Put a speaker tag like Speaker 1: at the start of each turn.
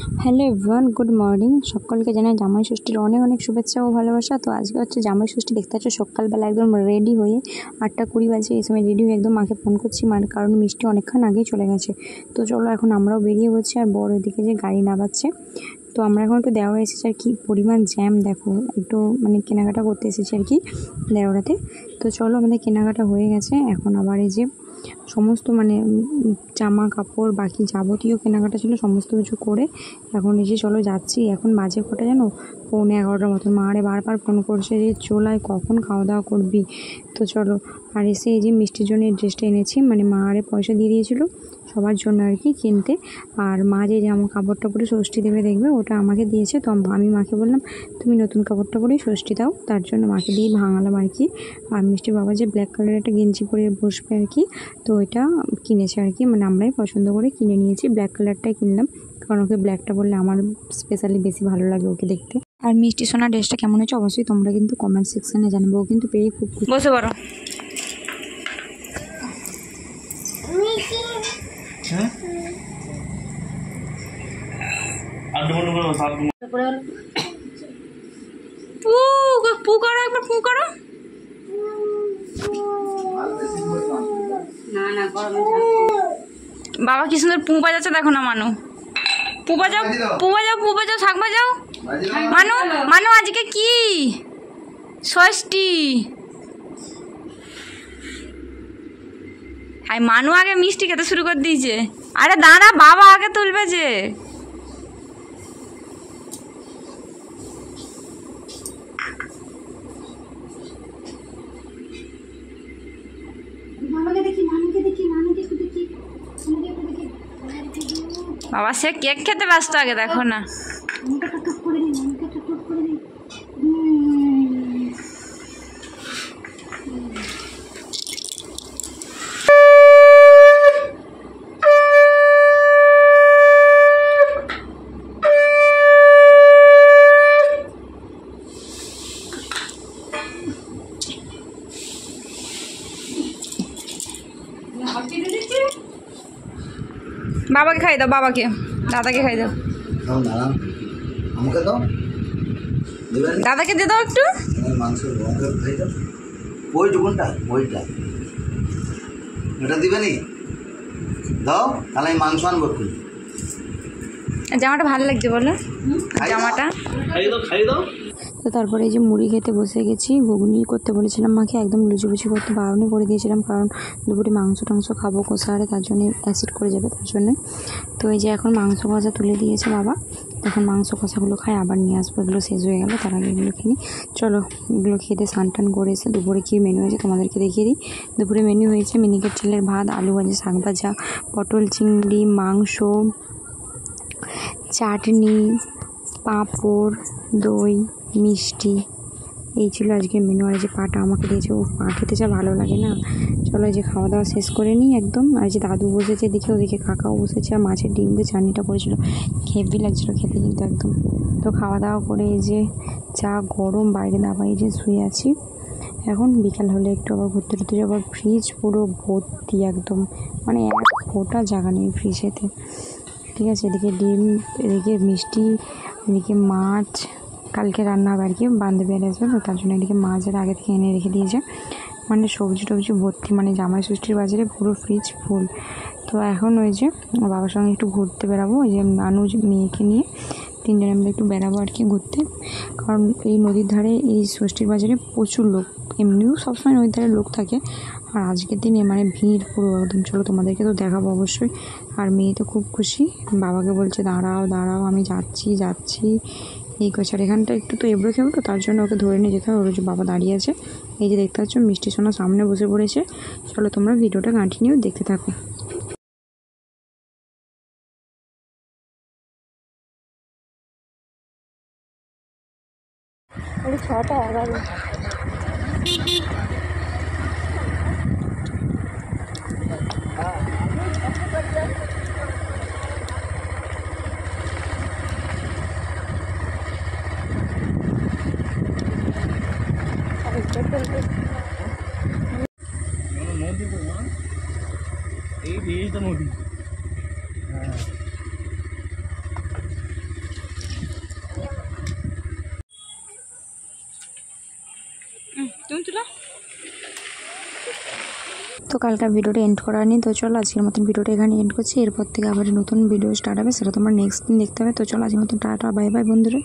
Speaker 1: Hello everyone, good morning. সকলকে জানাই জামাই ষষ্ঠীর অনেক অনেক শুভেচ্ছা ও ভালোবাসা। তো আজকে হচ্ছে জামাই ষষ্ঠী। দেখতে পাচ্ছ সকালবেলা একদম রেডি হয়ে 8:20 বাজে এই সময় রেডি হয়ে একদম মাকে ফোন করছি, কারণ মিষ্টি অনেকক্ষণ আগেই চলে গেছে। তো চলো এখন আমরাও বেরিয়ে পড়ছি। আর বড় দিকে যে গাড়ি নামাচ্ছে, তো আমরা এখন একটু দেওয়া এসেছি। আর কি পরিমাণ জ্যাম দেখো, একটু কেনাকাটা করতে এসেছি আর কি দেওয়াতে। তো চলো আমাদের কেনাকাটা হয়ে গেছে। এখন আবার এই যে সমস্ত জামা কাপড় বাকি যাবতীয় কেনাকাটা ছিল, সমস্ত কিছু করে এখন এই যে চলো যাচ্ছি। এখন বাজে কটা জানো, 11:15 মতন। মা আরে বারবার ফোন করছে যে চলাই কখন খাওয়া দাওয়া করবি। তো চলো। আর এসে এই যে মিষ্টির জন্য এই ড্রেসটা এনেছি, মা আরে পয়সা দিয়ে দিয়েছিল সবার জন্য আর কি কিনতে। আর মা যে আমার কাপড়টা পরে ষষ্ঠী দেবে দেখবে, ওটা আমাকে দিয়েছে। তো আমি মাকে বললাম তুমি নতুন কাপড়টা পরেই ষষ্ঠী দাও, তার জন্য মাকে দিয়ে ভাঙালাম আর কি। আর মিষ্টির বাবা যে ব্ল্যাক কালারের একটা গেঞ্জি পরে বসবে আর কি, তো ওইটা কিনেছে আর কি। আমরাই পছন্দ করে কিনে নিয়েছি, ব্ল্যাক কালারটাই কিনলাম, কারণ ওকে ব্ল্যাকটা বললে আমার স্পেশালি বেশি ভালো লাগে ওকে দেখতে। আর মিষ্টি সোনা ড্রেসটা কেমন হয়েছে অবশ্যই তোমরা কিন্তু কমেন্ট সেকশনে জানাবো। ও কিন্তু পেয়ে খুব বসে পারো। বাবা কি সুন্দর পু বাজাচ্ছে দেখো না। মানু পু বাজাও, পু বাজাও, পু বাজাও, শাক বাজাও। মানু আজকে কি ষষ্ঠী? হ্যাঁ, মানু আগে মিষ্টি খেতে শুরু করে দিয়েছে। আরে দাঁড়া, বাবা আগে তুলবে যে। বাবা সে কেক খেতে ব্যস্ত, আগে দেখো না। বাবাকে খাই দাও, বাবাকে, দাদাকে খাই দাও,
Speaker 2: আমাকে দাও,
Speaker 1: দাদাকে দিয়ে দাও একটু
Speaker 2: মাংস খাই দাও। ওইটুকুনটা ওইটা এটা দিবে নি, দাও তাহলে আমি মাংস আনবো।
Speaker 1: জামাটা ভালো লাগছে বলো, জামাটা খাই দাও। তো তারপরে এই যে মুড়ি খেতে বসে গেছি। ঘুগনি করতে বলেছিলাম মাকে, একদম লুচি করতে বারণই করে দিয়েছিলাম, কারণ দুপুরে মাংস টাংস খাবো কষারে, তার জন্য অ্যাসিড করে যাবে তার জন্যে। তো এই যে এখন মাংস কষা তুলে দিয়েছে বাবা, এখন মাংস কষাগুলো খাই, আবার নিয়ে আসবো। এগুলো শেষ হয়ে গেলো, তার আগে এগুলো খেয়ে নিই। চলো এগুলো খেতে স্নান টান করে এসে দুপুরে কী মেনু হয়েছে তোমাদেরকে দেখিয়ে দিই। দুপুরে মেনু হয়েছে মিনিকেট চিলের ভাত, আলু ভাজা, শাক ভাজা, পটল চিংড়ি, মাংস, চাটনি, পাঁপড়, দই, মিষ্টি, এই ছিল আজকে মেনু। আর যে পাটা আমাকে দিয়েছে, ও পা খেতে যা ভালো লাগে না। চলো এই যে খাওয়া দাওয়া শেষ করে নিই একদম। আর যে দাদু বসেছে দেখে, ওদিকে কাকাও বসেছে, আর মাছের ডিম দিয়ে চাটনিটা করেছিল, হেভি লাগছিলো খেতে কিন্তু একদম। তো খাওয়া দাওয়া করে এই যে যা গরম বাইরে, দাবাই যে শুয়ে আছি। এখন বিকাল হলে একটু আবার ঘুরতে যাবো। ফ্রিজ পুরো ভর্তি একদম, এক ফোঁটা জায়গা নেই ফ্রিজেতে। ঠিক আছে, এদিকে ডিম, এদিকে মিষ্টি, এদিকে মাছ কালকে রান্না হবে আর কি, বান্ধবী আসবে তো তার জন্য এদিকে মাছের আগে থেকে এনে রেখে দিয়েছে। সবজি টবজি ভর্তি, জামাই ষষ্ঠীর বাজারে পুরো ফ্রিজ ফুল। তো এখন ওই যে বাবার সঙ্গে একটু ঘুরতে বেরাবো, ওই যে মানুষ মেয়েকে নিয়ে তিনজনে মিলে একটু বেরাবো আর কি ঘুরতে। কারণ এই নদীর ধারে এই ষষ্ঠীর বাজারে প্রচুর লোক, এমনিও সবসময় নদীর ধারে লোক থাকে, আর আজকের দিনে ভিড় পুরো একদম। চলো তোমাদেরকে তো দেখাবো অবশ্যই। আর মেয়ে তো খুব খুশি, বাবাকে বলছে দাঁড়াও দাঁড়াও, আমি যাচ্ছি এই করছে। আর এখানটা একটু তো এবড়ো খেবড়ো, তার জন্য ওকে ধরে নিয়ে যেতে হবে। ওর যে বাবা দাঁড়িয়ে আছে, এই যে দেখতে পাচ্ছ মিষ্টি সোনা সামনে বসে পড়েছে। চলো তোমরা ভিডিওটা কন্টিনিউ দেখতে থাকো। ওই 6:11
Speaker 3: এই তো নদী।
Speaker 1: তুমি তুলো। তো কালকার ভিডিওটা এন্ড করার নেই, তো চলো আজকের মতন ভিডিওটা এখানে এন্ড করছি। এরপর থেকে আবার নতুন ভিডিও স্টার্ট হবে, সেটা তোমরা নেক্সট দিন দেখতে হবে। তো চলো আজকের মতন টাটা, বাই বাই বন্ধুরা।